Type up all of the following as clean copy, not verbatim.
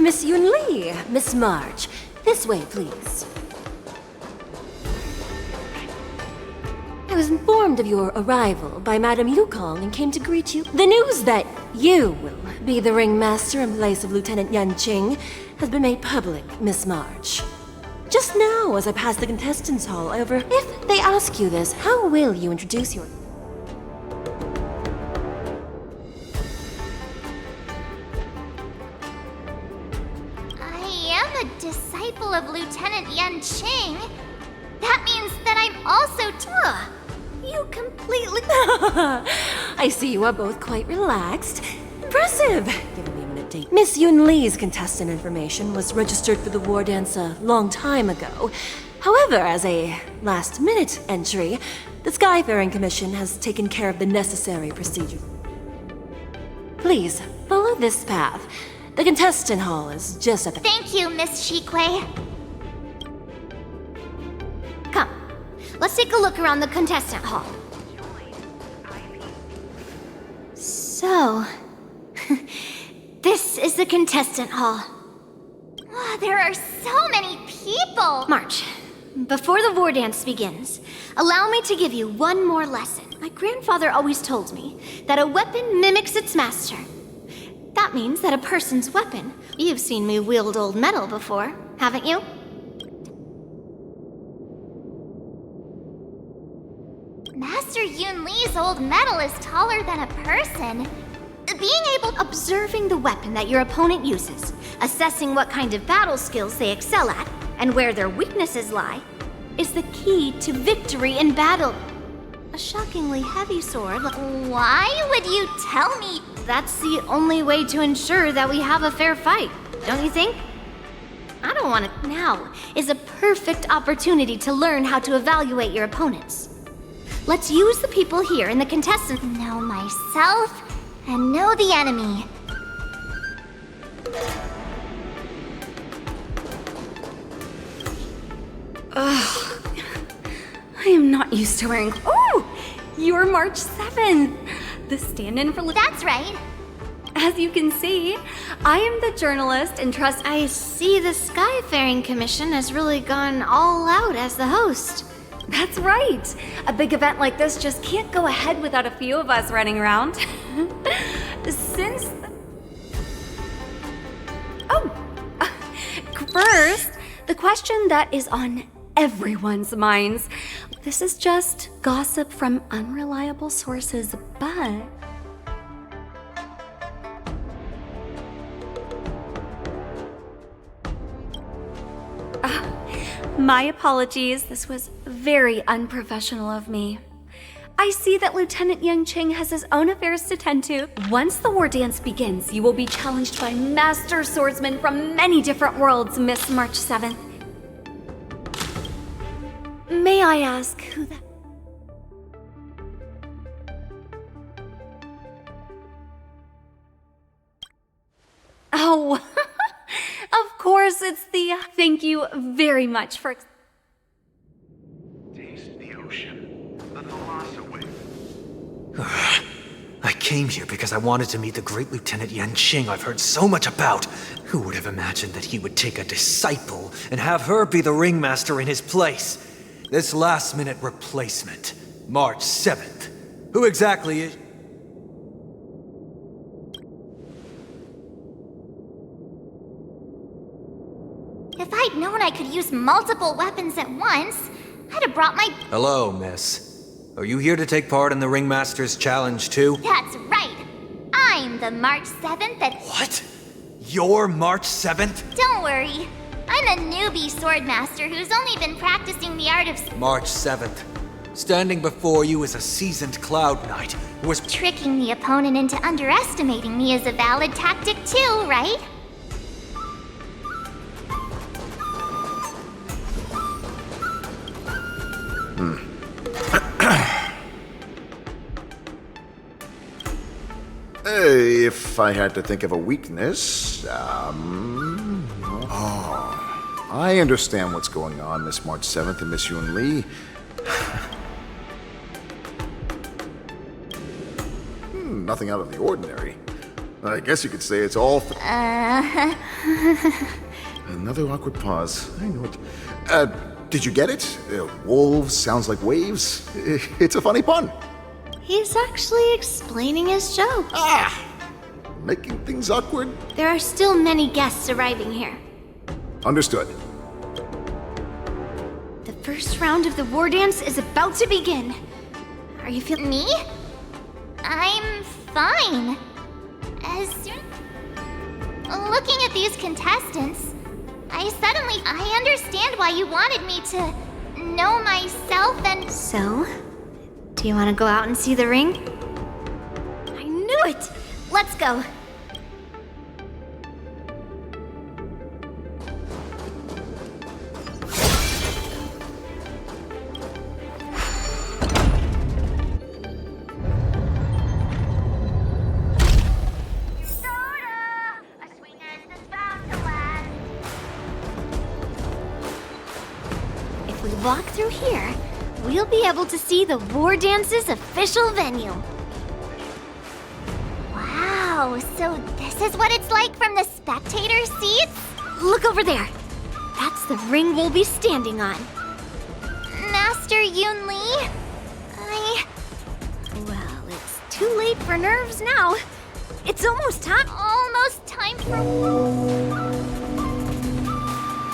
Miss Yun Li, Miss March. This way, please. I was informed of your arrival by Madame Yukong and came to greet you. The news that you will be the ringmaster in place of Lieutenant Yan Qing has been made public, Miss March. Just now, as I passed the contestants' hall, if they ask you this, how will you introduce your... I am a disciple of Lieutenant Yan Qing. That means that I'm also You completely... I see you are both quite relaxed. Impressive! Giving me a minute to... Miss Yun Li's contestant information was registered for the war dance a long time ago. However, as a last-minute entry, the Skyfaring Commission has taken care of the necessary procedure. Please, follow this path. The contestant hall is just at the... Thank you, Miss Shikwe. Come, let's take a look around the contestant hall. So, this is the contestant hall. Wow, there are so many people! March, before the war dance begins, allow me to give you one more lesson. My grandfather always told me that a weapon mimics its master. That means that a person's weapon... You've seen me wield old metal before, haven't you? Master Yun Li's old metal is taller than a person. Being able... Observing the weapon that your opponent uses, assessing what kind of battle skills they excel at, and where their weaknesses lie, is the key to victory in battle. A shockingly heavy sword... Why would you tell me? That's the only way to ensure that we have a fair fight, don't you think? I don't want to... Now is a perfect opportunity to learn how to evaluate your opponents. Let's use the people here in the contestant... Know myself and know the enemy. Ugh. I am not used to wearing... Oh! You're March 7th! The stand-in for... That's right. As you can see, I am the journalist and trust... I see the Skyfaring Commission has really gone all out as the host. That's right! A big event like this just can't go ahead without a few of us running around. First, the question that is on everyone's minds. This is just gossip from unreliable sources, but... My apologies, this was very unprofessional of me. I see that Lieutenant Yang Qing has his own affairs to tend to. Once the war dance begins, you will be challenged by master swordsmen from many different worlds, Miss March 7th. May I ask who that... Oh, of course, it's the... Thank you very much for... Taste the ocean. The Thalassa way. I came here because I wanted to meet the great Lieutenant Yan Qing I've heard so much about. Who would have imagined that he would take a disciple and have her be the ringmaster in his place? This last-minute replacement, March 7th. Who exactly is... If I'd known I could use multiple weapons at once, I'd have brought my... Hello, miss. Are you here to take part in the Ringmaster's Challenge, too? That's right. I'm the March 7th that... What? You're March 7th? Don't worry. I'm a newbie swordmaster who's only been practicing the art of... March 7th. Standing before you is a seasoned Cloud Knight who was... Tricking the opponent into underestimating me is a valid tactic too, right? If I had to think of a weakness, I understand what's going on, Miss March 7th and Miss Yun Li. Nothing out of the ordinary. I guess you could say it's all. Another awkward pause. I know it. Did you get it? Wolves sounds like waves. It's a funny pun. He's actually explaining his joke. Making things awkward. There are still many guests arriving here. Understood. The first round of the war dance is about to begin. Are you feeling me? I'm fine. As soon looking at these contestants, I understand why you wanted me to know myself and... So? Do you want to go out and see the ring? I knew it! Let's go. If we walk through here, we'll be able to see the War Dance's official venue. Wow, so this is what it's like from the spectator seats? Look over there. That's the ring we'll be standing on. Master Yoon Lee? Well, it's too late for nerves now. It's almost time. Almost time for...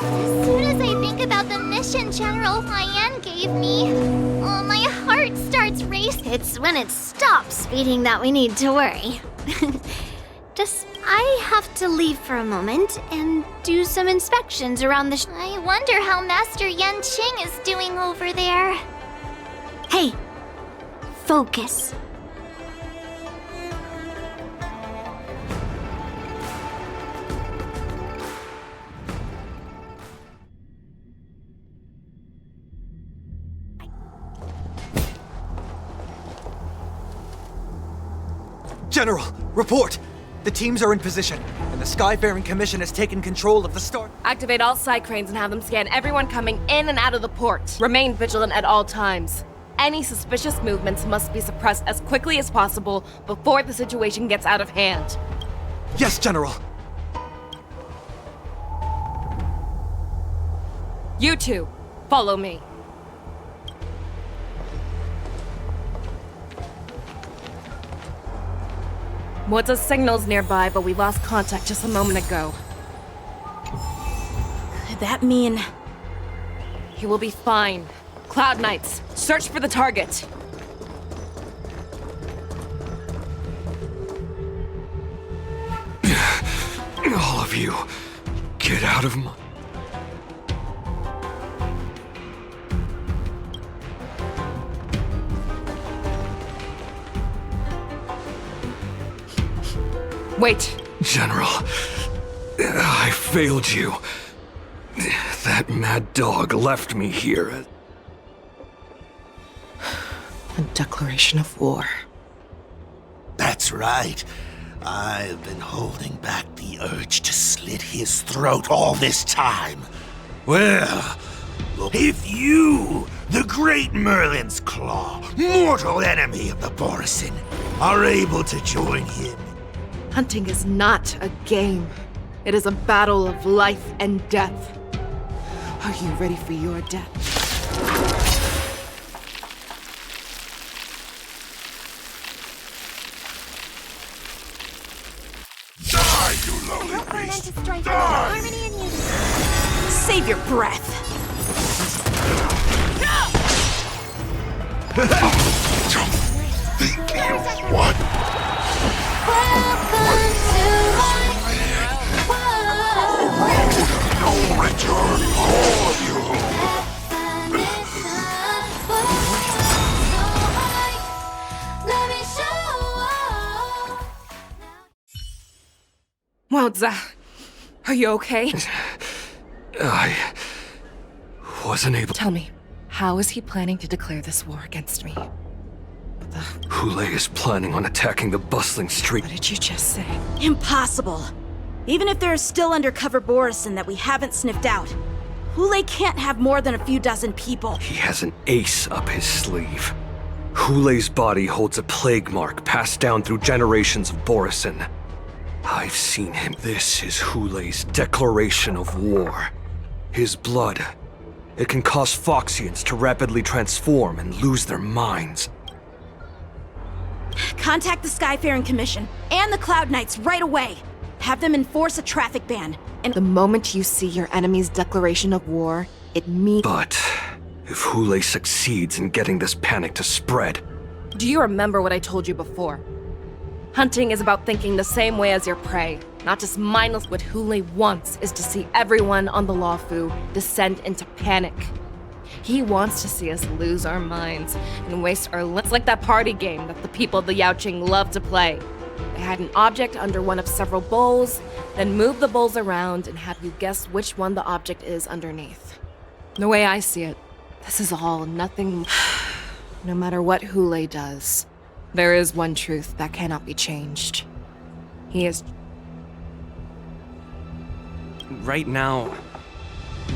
As soon as I think about the mission General Hyen gave me, my heart starts racing. It's when it stops beating that we need to worry. I have to leave for a moment and do some inspections around the I wonder how Master Yen Qing is doing over there. Hey, focus. General, report! The teams are in position, and the Skyfaring Commission has taken control of the start. Activate all side cranes and have them scan everyone coming in and out of the port. Remain vigilant at all times. Any suspicious movements must be suppressed as quickly as possible before the situation gets out of hand. Yes, General! You two, follow me. What's signals nearby, but we lost contact just a moment ago. Could that mean... He will be fine. Cloud Knights, search for the target. All of you, get out of my... Wait. General, I failed you. That mad dog left me here. A declaration of war. That's right. I've been holding back the urge to slit his throat all this time. Well, look, if you, the great Merlin's Claw, mortal enemy of the Borisin, are able to join him... Hunting is not a game. It is a battle of life and death. Are you ready for your death? Die, you lowly beast! Die! Save your breath! Think you what? No return, all of you! Wowza, are you okay? I wasn't able... Tell me, how is he planning to declare this war against me? Hule is planning on attacking the bustling street. What did you just say? Impossible. Even if there is still undercover Borisin that we haven't sniffed out, Hule can't have more than a few dozen people. He has an ace up his sleeve. Hule's body holds a plague mark passed down through generations of Borisin. I've seen him. This is Hulei's declaration of war. His blood. It can cause Foxians to rapidly transform and lose their minds. Contact the Skyfaring Commission and the Cloud Knights right away. Have them enforce a traffic ban. And The moment you see your enemy's declaration of war, it means... But if Hulei succeeds in getting this panic to spread, Do you remember what I told you before? Hunting is about thinking the same way as your prey, not just mindless. What Hulei wants is to see everyone on the Lawfu descend into panic. He wants to see us lose our minds and waste our lives like that party game that the people of the Yaoqing love to play. They hide an object under one of several bowls, then move the bowls around and have you guess which one the object is underneath. The way I see it, this is all nothing. No matter what Hulei does, there is one truth that cannot be changed. He is... Right now,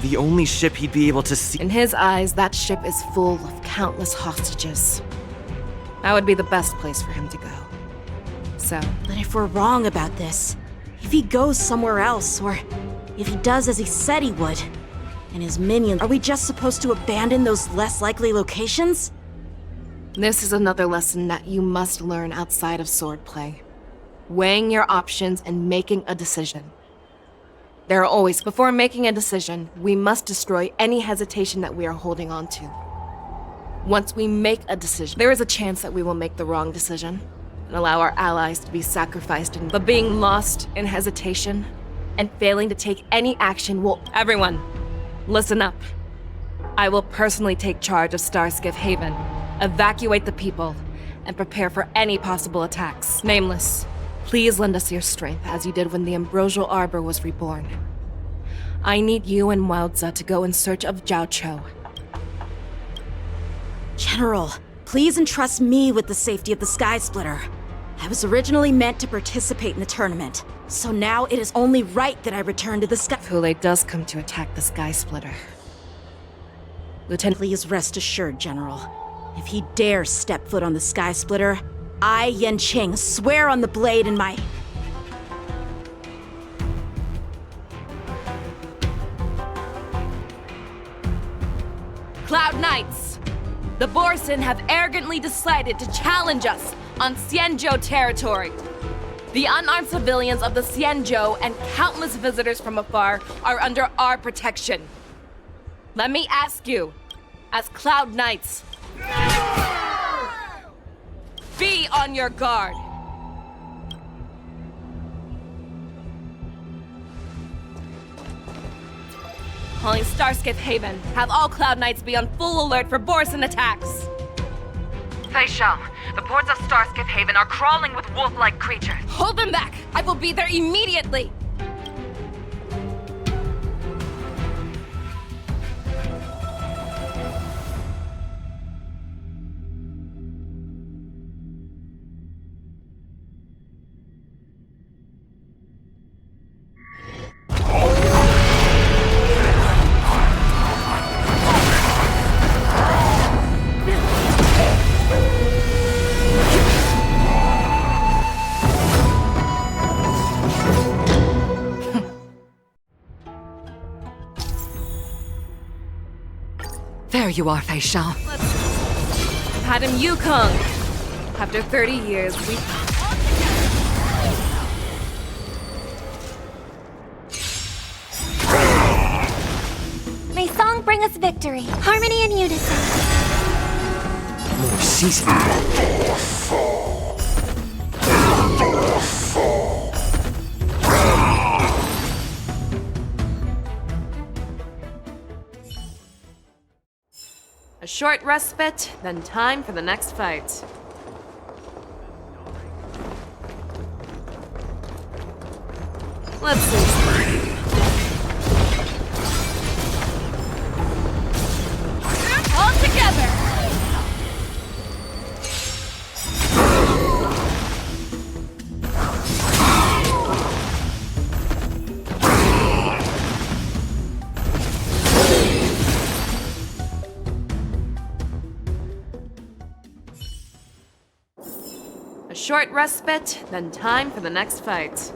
the only ship he'd be able to see... In his eyes, that ship is full of countless hostages. That would be the best place for him to go. So, But if we're wrong about this, if he goes somewhere else, or if he does as he said he would, and his minions, are we just supposed to abandon those less likely locations? this is another lesson that you must learn outside of swordplay. Weighing your options and making a decision. There are always, before making a decision, we must destroy any hesitation that we are holding on to. Once we make a decision, there is a chance that we will make the wrong decision and allow our allies to be sacrificed but being lost in hesitation and failing to take any action will... Everyone, listen up. I will personally take charge of Starskiff Haven, evacuate the people, and prepare for any possible attacks. Nameless, please lend us your strength as you did when the Ambrosial Arbor was reborn. I need you and Wildza to go in search of Zhao Cho. General, please entrust me with the safety of the Sky Splitter. I was originally meant to participate in the tournament, so now it is only right that I return to the Sky... If Hulei does come to attack the Sky Splitter, Lieutenant... Please rest assured, General. If he dares step foot on the Sky Splitter, I, Yanqing, swear on the blade in my... Cloud Knights! The Borson have arrogantly decided to challenge us on Xianzhou territory. The unarmed civilians of the Xianzhou and countless visitors from afar are under our protection. Let me ask you, as Cloud Knights, be on your guard. Calling Starskiff Haven, have all Cloud Knights be on full alert for Borson attacks. Fei Shao, the ports of Starskiff Haven are crawling with wolf-like creatures. Hold them back! I will be there immediately! There you are, Fei Shao. Madam Yukong! After 30 years, we... May song bring us victory, harmony and unison. More season. A short respite, then time for the next fight. Let's see. All together! A short respite, then time for the next fight.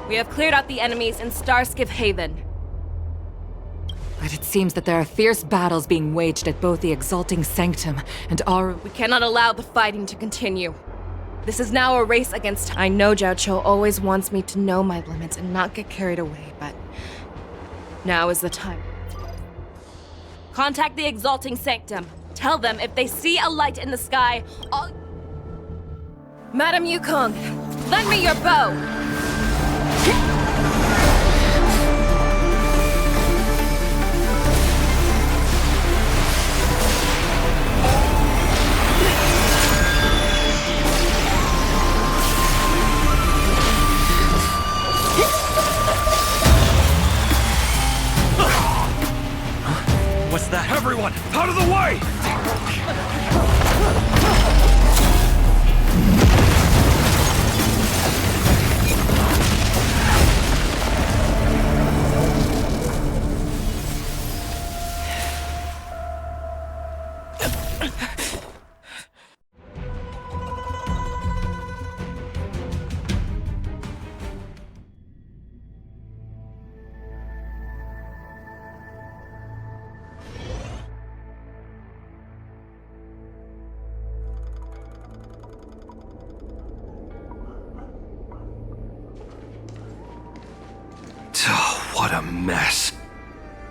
We have cleared out the enemies in Starskip Haven. But it seems that there are fierce battles being waged at both the Exalting Sanctum and our... We cannot allow the fighting to continue. This is now a race against... I know Zhao Cho always wants me to know my limits and not get carried away, but... now is the time. Contact the Exalting Sanctum. Tell them if they see a light in the sky, all... Madam Yukong, lend me your bow! What's that? Everyone, out of the way! What a mess.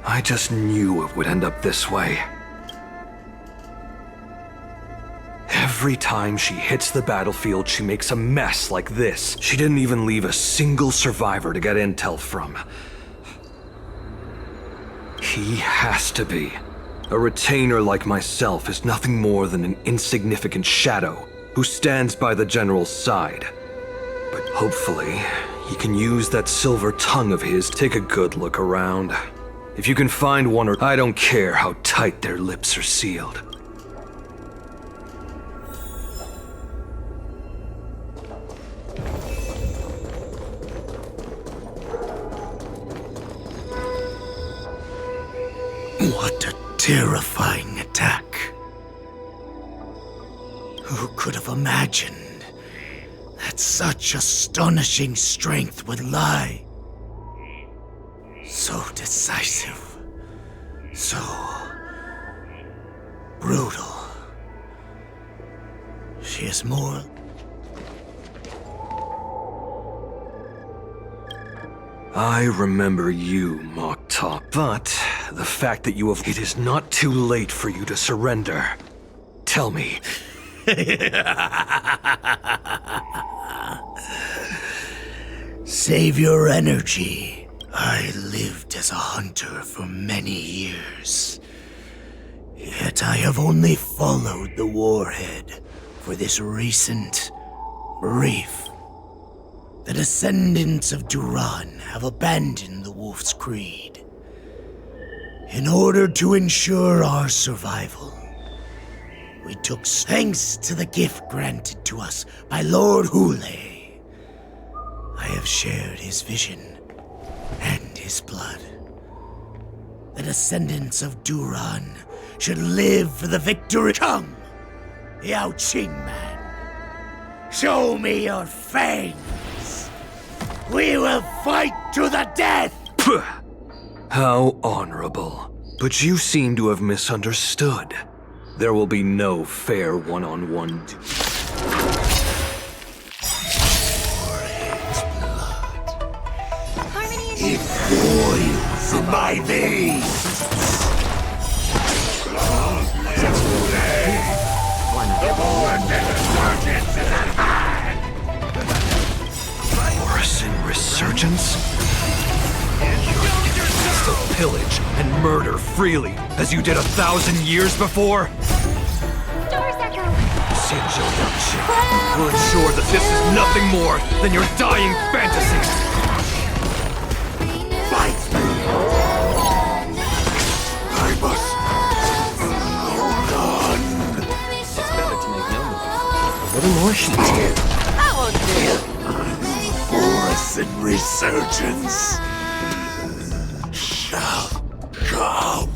I just knew it would end up this way. Every time she hits the battlefield, she makes a mess like this. She didn't even leave a single survivor to get intel from. He has to be. A retainer like myself is nothing more than an insignificant shadow who stands by the general's side. But hopefully, he can use that silver tongue of his to take a good look around. If you can find one, or I don't care how tight their lips are sealed. What a terrifying attack. Who could have imagined that such astonishing strength would lie? So decisive, so brutal. She is more... I remember you, Mokta, but the fact that you have... It is not too late for you to surrender. Tell me. Save your energy. I lived as a hunter for many years. Yet I have only followed the warhead for this recent brief. The descendants of Duran have abandoned the Wolf's Creed. In order to ensure our survival, we took thanks to the gift granted to us by Lord Hule. I have shared his vision and his blood. The descendants of Duran should live for the victory. Come, Yao Qing man. Show me your fangs. We will fight to the death! Puh. How honorable. But you seem to have misunderstood. There will be no fair one-on-one duel. It boils in my veins. Morrison Resurgence? You still pillage and murder freely, as you did 1,000 years before? Doors echo. Sinjo Yangqing will ensure that this is nothing more than your dying fantasy. Fight! I must hold on. It's better to make no move. A little more sheets here. That won't do. Morrison Resurgence shall come.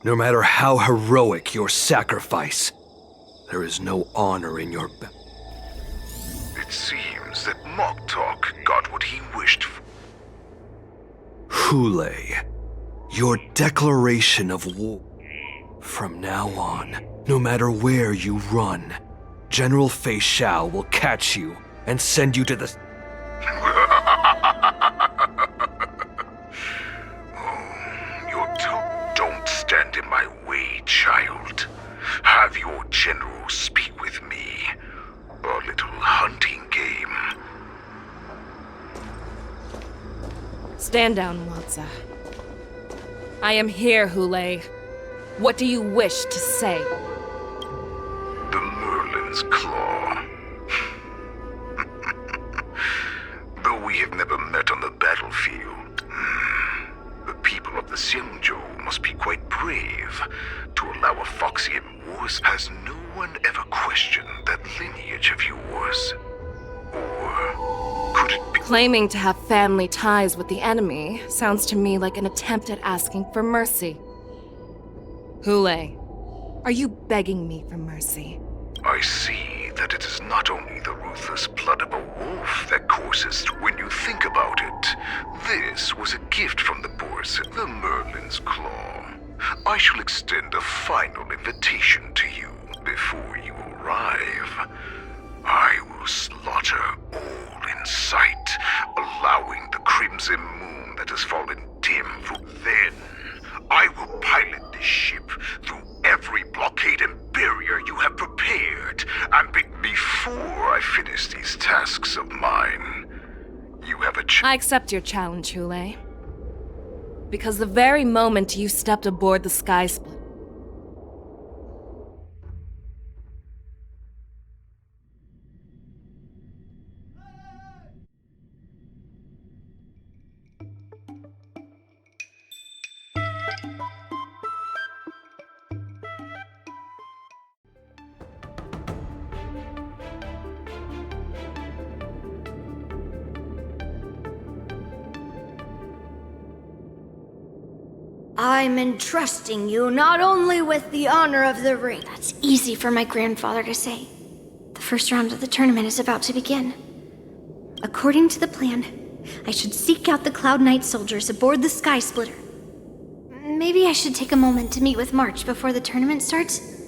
No matter how heroic your sacrifice, there is no honor in your Seems that Mock Talk got what he wished for. Hule, your declaration of war. From now on, no matter where you run, General Fei Xiao will catch you and send you to the... Don't stand in my way, child. Have your general speak with me. A little hunting game. Stand down, Watsa. I am here, Hule. What do you wish to say? The Merlin's Claw. Though we have never met on the battlefield, the people of the Xiangzhou must be quite brave to allow a foxy and wars. Has no one ever questioned that lineage of yours? Or could it be... Claiming to have family ties with the enemy sounds to me like an attempt at asking for mercy. Hule, are you begging me for mercy? I see that it is not only the ruthless blood of a wolf that courses when you think about it. This was a gift from the Boars, the Merlin's Claw. I shall extend a final invitation to you before you arrive. I will slaughter all in sight, allowing the crimson moon that has fallen dim. Then, I will pilot this ship through every blockade and barrier you have prepared, and before I finish these tasks of mine, you have a I accept your challenge, Hule. Because the very moment you stepped aboard the Sky Split, I'm entrusting you not only with the honor of the ring. That's easy for my grandfather to say. The first round of the tournament is about to begin. According to the plan, I should seek out the Cloud Knight soldiers aboard the Sky Splitter. Maybe I should take a moment to meet with March before the tournament starts.